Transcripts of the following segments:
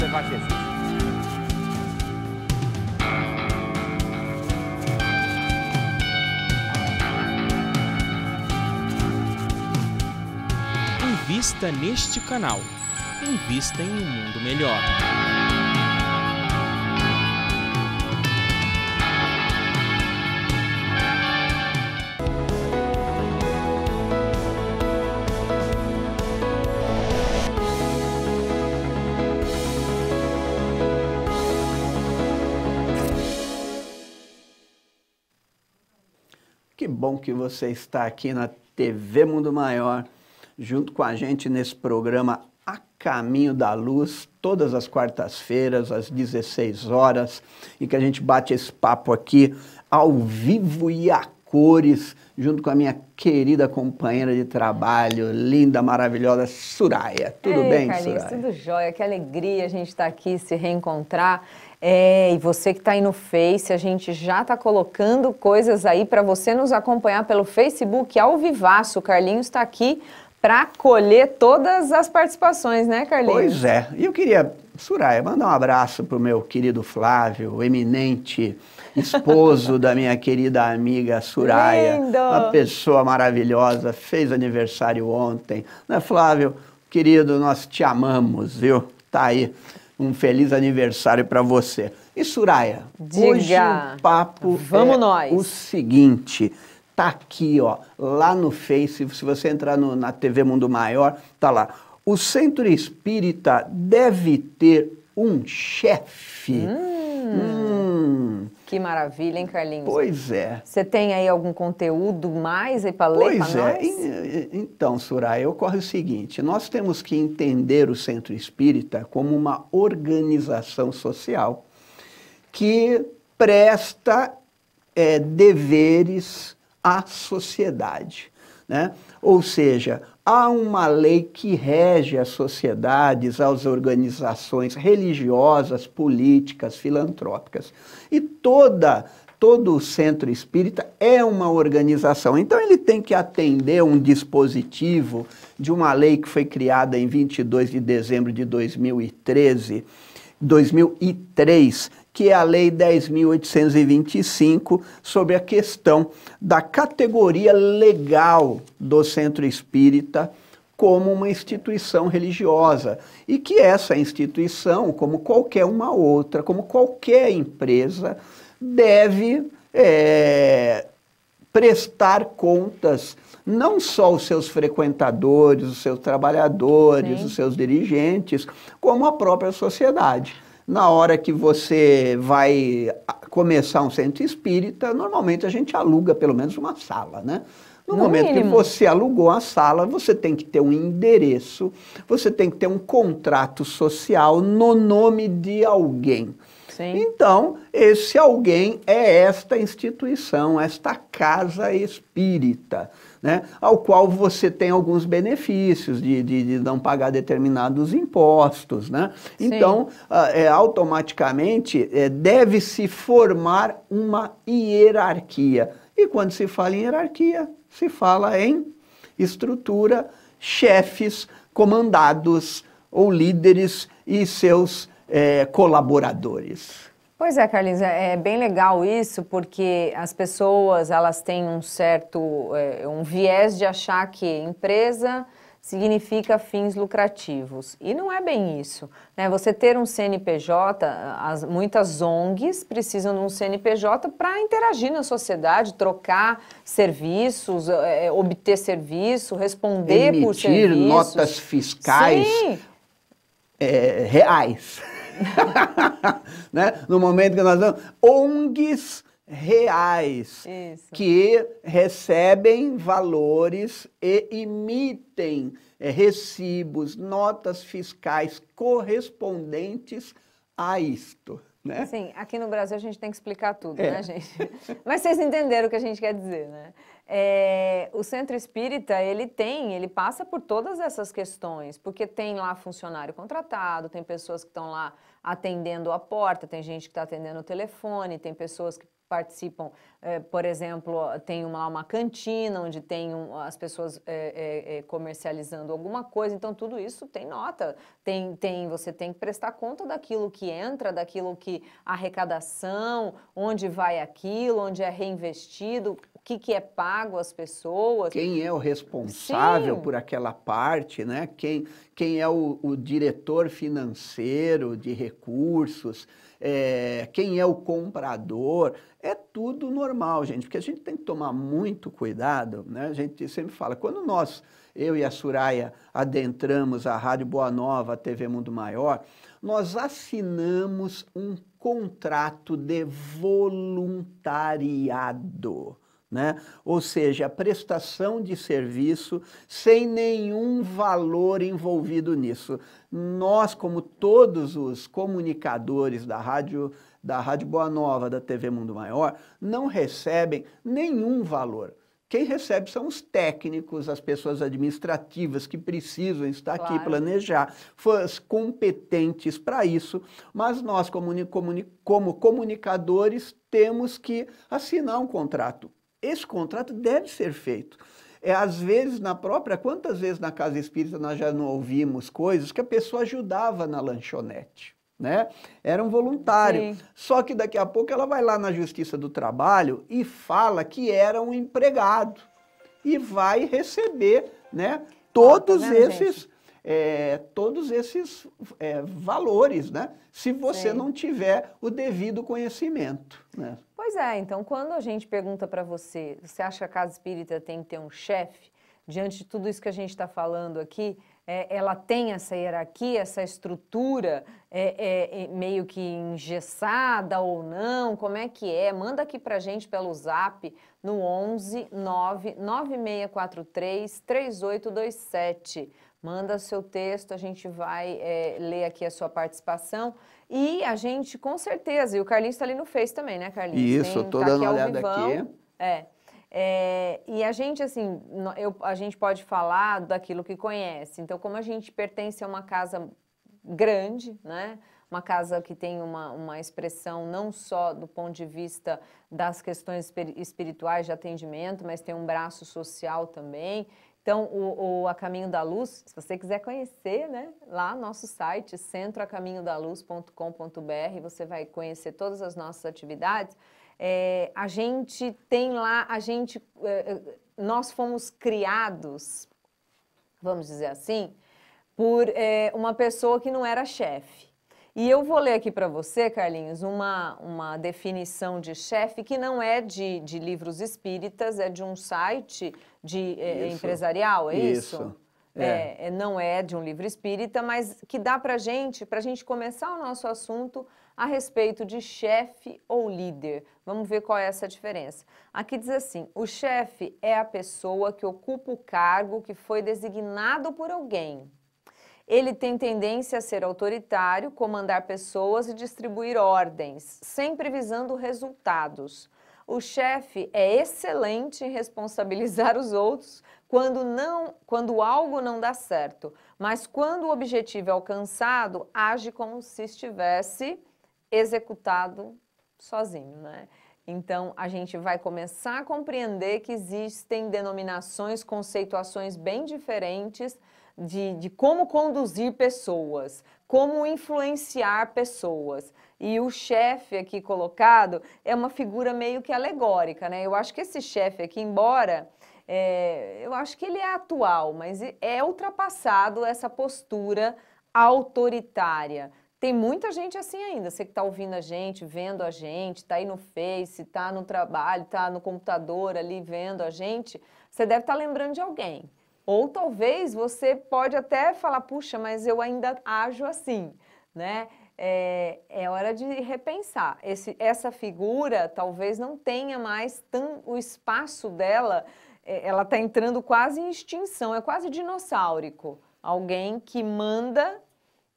levar Jesus. Invista neste canal. Invista em um mundo melhor. Que bom que você está aqui na TV Mundo Maior, junto com a gente nesse programa A Caminho da Luz, todas as quartas-feiras, às 16 horas, e que a gente bate esse papo aqui ao vivo e a cores, junto com a minha querida companheira de trabalho, linda, maravilhosa, Suraya. Tudo bem, Carlinhos, Suraya? tudo jóia, que alegria a gente estar aqui, se reencontrar. E você que está aí no Face, a gente já está colocando coisas aí para você nos acompanhar pelo Facebook ao vivaço. O Carlinhos está aqui para colher todas as participações, né, Carlinhos? Pois é. E eu queria, Suraya, mandar um abraço para o meu querido Flávio, o eminente esposo da minha querida amiga Suraya. Lindo! Uma pessoa maravilhosa, fez aniversário ontem. Né, Flávio? Querido, nós te amamos, viu? Tá aí. Um feliz aniversário para você. E Suraya, Diga. Hoje o papo Vamos nós. o seguinte, tá aqui, ó, lá no Face, se você entrar na TV Mundo Maior, tá lá. O Centro Espírita deve ter um chefe. Que maravilha, hein, Carlinhos? Pois é. Você tem aí algum conteúdo mais aí para ler para Pois nós? é. Então, Suraya, ocorre o seguinte, nós temos que entender o Centro Espírita como uma organização social que presta deveres à sociedade, né? Ou seja, há uma lei que rege as sociedades, as organizações religiosas, políticas, filantrópicas. E todo o Centro Espírita é uma organização. Então ele tem que atender um dispositivo de uma lei que foi criada em 22 de dezembro de 2003, que é a Lei 10.825, sobre a questão da categoria legal do Centro Espírita como uma instituição religiosa. E que essa instituição, como qualquer uma outra, como qualquer empresa, deve prestar contas não só aos seus frequentadores, os seus trabalhadores, os seus dirigentes, como à própria sociedade. Na hora que você vai começar um centro espírita, normalmente a gente aluga pelo menos uma sala, né? No momento que você alugou a sala, você tem que ter um endereço, você tem que ter um contrato social no nome de alguém. Sim. Então, esse alguém é esta instituição, esta casa espírita, né? Ao qual você tem alguns benefícios de não pagar determinados impostos, né? Sim. Então, automaticamente, deve-se formar uma hierarquia. E quando se fala em hierarquia, se fala em estrutura, chefes, comandados ou líderes e seus colaboradores. Pois é, Carlinhos, é bem legal isso, porque as pessoas, elas têm um certo, um viés de achar que empresa significa fins lucrativos. E não é bem isso, né? Você ter um CNPJ, muitas ONGs precisam de um CNPJ para interagir na sociedade, trocar serviços, obter serviço, responder por serviços. Emitir notas fiscais reais. Né? No momento que nós vamos, ONGs reais, que recebem valores e emitem recibos, notas fiscais correspondentes a isto. Né? Sim, aqui no Brasil a gente tem que explicar tudo, né, gente? Mas vocês entenderam o que a gente quer dizer, né? O Centro Espírita, ele passa por todas essas questões, porque tem lá funcionário contratado, tem pessoas que estão lá atendendo a porta, tem gente que está atendendo o telefone, tem pessoas que participam, por exemplo, tem lá uma cantina onde tem as pessoas comercializando alguma coisa, então tudo isso tem nota, você tem que prestar conta daquilo que entra, daquilo que arrecadação, onde vai aquilo, onde é reinvestido, o que é pago às pessoas. Quem é o responsável Sim. por aquela parte, né? Quem é o diretor financeiro de recursos, quem é o comprador, é tudo normal, gente, porque a gente tem que tomar muito cuidado, né? A gente sempre fala, quando eu e a Soraya adentramos a Rádio Boa Nova, a TV Mundo Maior, nós assinamos um contrato de voluntariado, né? Ou seja, a prestação de serviço sem nenhum valor envolvido nisso. Nós, como todos os comunicadores da Rádio Boa Nova, da TV Mundo Maior, não recebem nenhum valor. Quem recebe são os técnicos, as pessoas administrativas que precisam estar aqui, planejar, competentes para isso, mas nós, como comunicadores, temos que assinar um contrato. Esse contrato deve ser feito. Às vezes, quantas vezes na Casa Espírita nós já não ouvimos coisas que a pessoa ajudava na lanchonete, né? Era um voluntário. Sim. Só que daqui a pouco ela vai lá na Justiça do Trabalho e fala que era um empregado e vai receber, né, todos esses valores, né? Se você não tiver o devido conhecimento, né? Pois é, então quando a gente pergunta para você, você acha que a Casa Espírita tem que ter um chefe? Diante de tudo isso que a gente está falando aqui, ela tem essa hierarquia, essa estrutura meio que engessada ou não? Como é que é? Manda aqui para a gente pelo Zap no 11 99643 3827. Manda seu texto, a gente vai ler aqui a sua participação. E a gente, com certeza, e o Carlinhos está ali no Face também, né, Carlinhos? Isso, estou dando uma olhada aqui. E a gente, assim, a gente pode falar daquilo que conhece. Então, como a gente pertence a uma casa grande, né? Uma casa que tem uma expressão não só do ponto de vista das questões espirituais de atendimento, mas tem um braço social também. Então, A Caminho da Luz, se você quiser conhecer, né, lá no nosso site, centroacaminhodaluz.com.br, você vai conhecer todas as nossas atividades. A gente tem lá, nós fomos criados, vamos dizer assim, por uma pessoa que não era chefe. E eu vou ler aqui para você, Carlinhos, uma definição de chefe que não é de livros espíritas, é de um site empresarial, é isso? Não é de um livro espírita, mas que dá para a gente começar o nosso assunto a respeito de chefe ou líder. Vamos ver qual é essa diferença. Aqui diz assim, o chefe é a pessoa que ocupa o cargo que foi designado por alguém. Ele tem tendência a ser autoritário, comandar pessoas e distribuir ordens, sempre visando resultados. O chefe é excelente em responsabilizar os outros quando algo não dá certo, mas quando o objetivo é alcançado, age como se estivesse executado sozinho, né? Então, a gente vai começar a compreender que existem denominações, conceituações bem diferentes de como conduzir pessoas, como influenciar pessoas. E o chefe aqui colocado é uma figura meio que alegórica, né? Eu acho que esse chefe aqui, embora eu acho que ele é atual, mas é ultrapassado essa postura autoritária. Tem muita gente assim ainda, você que está ouvindo a gente, vendo a gente, está aí no Face, está no trabalho, está no computador ali vendo a gente, você deve estar lembrando de alguém. Ou talvez você pode até falar, puxa, mas eu ainda ajo assim, né? É hora de repensar. Essa figura talvez não tenha mais o espaço dela, ela está entrando quase em extinção, é quase dinossáurico. Alguém que manda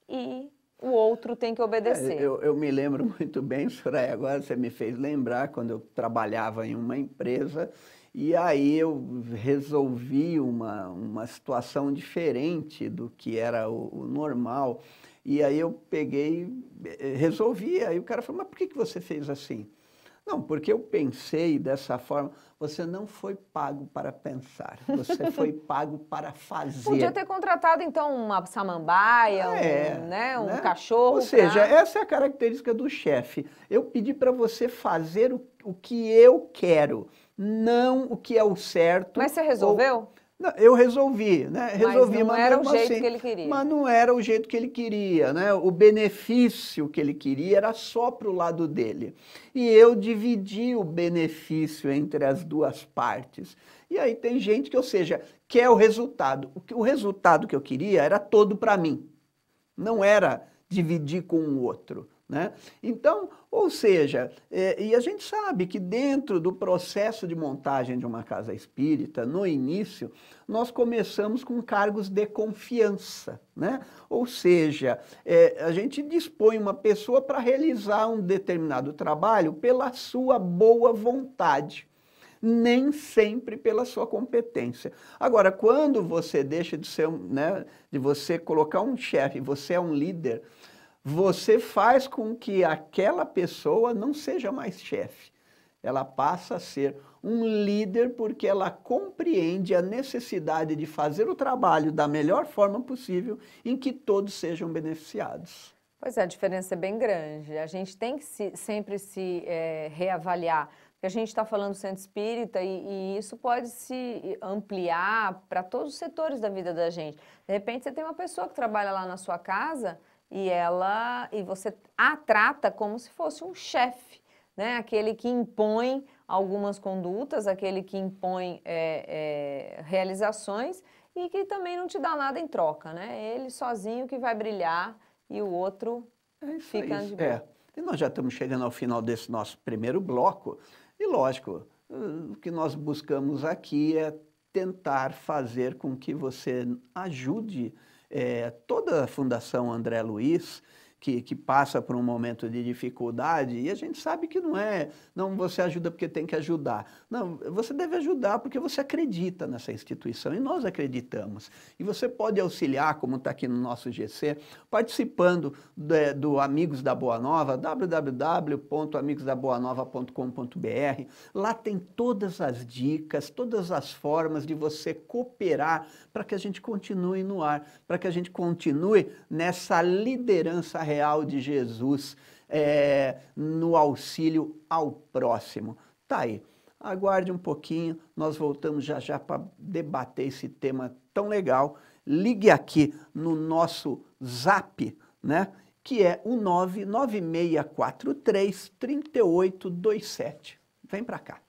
e o outro tem que obedecer. Eu me lembro muito bem, Soraya, agora você me fez lembrar, quando eu trabalhava em uma empresa, e aí eu resolvi uma situação diferente do que era o normal. E aí eu peguei, resolvi, aí o cara falou, mas por que você fez assim? Não, porque eu pensei dessa forma, você não foi pago para pensar, você foi pago para fazer. Podia ter contratado, então, uma samambaia, um cachorro. Ou seja, essa é a característica do chefe. Eu pedi para você fazer o que eu quero, não o que é o certo. Mas você resolveu? Não, eu resolvi, né? Resolvi, mas não era o jeito que ele queria. Mas não era o jeito que ele queria, né? O benefício que ele queria era só para o lado dele. E eu dividi o benefício entre as duas partes. E aí tem gente que, ou seja, quer o resultado. O resultado que eu queria era todo para mim. Não era dividir com o outro. Né? Então, ou seja, e a gente sabe que dentro do processo de montagem de uma casa espírita, no início, nós começamos com cargos de confiança, né? Ou seja, a gente dispõe uma pessoa para realizar um determinado trabalho pela sua boa vontade, nem sempre pela sua competência. Agora, quando você deixa de ser, né, de você colocar um chefe, você é um líder, você faz com que aquela pessoa não seja mais chefe. Ela passa a ser um líder porque ela compreende a necessidade de fazer o trabalho da melhor forma possível em que todos sejam beneficiados. Pois é, a diferença é bem grande. A gente tem que sempre se reavaliar. Porque a gente está falando do centro espírita e isso pode se ampliar para todos os setores da vida da gente. De repente você tem uma pessoa que trabalha lá na sua casa e você a trata como se fosse um chefe, né? Aquele que impõe algumas condutas, aquele que impõe realizações e que também não te dá nada em troca, né? Ele sozinho que vai brilhar e o outro fica de boa. E nós já estamos chegando ao final desse nosso primeiro bloco e, lógico, o que nós buscamos aqui é tentar fazer com que você ajude toda a Fundação André Luiz, que passa por um momento de dificuldade, e a gente sabe que não você ajuda porque tem que ajudar. Não, você deve ajudar porque você acredita nessa instituição, e nós acreditamos. E você pode auxiliar, como está aqui no nosso GC, participando do Amigos da Boa Nova, www.amigosdaboanova.com.br. Lá tem todas as dicas, todas as formas de você cooperar para que a gente continue no ar, para que a gente continue nessa liderança real de Jesus no auxílio ao próximo. Tá aí, aguarde um pouquinho, nós voltamos já já para debater esse tema tão legal. Ligue aqui no nosso Zap, né, que é o 99643-3827. Vem para cá.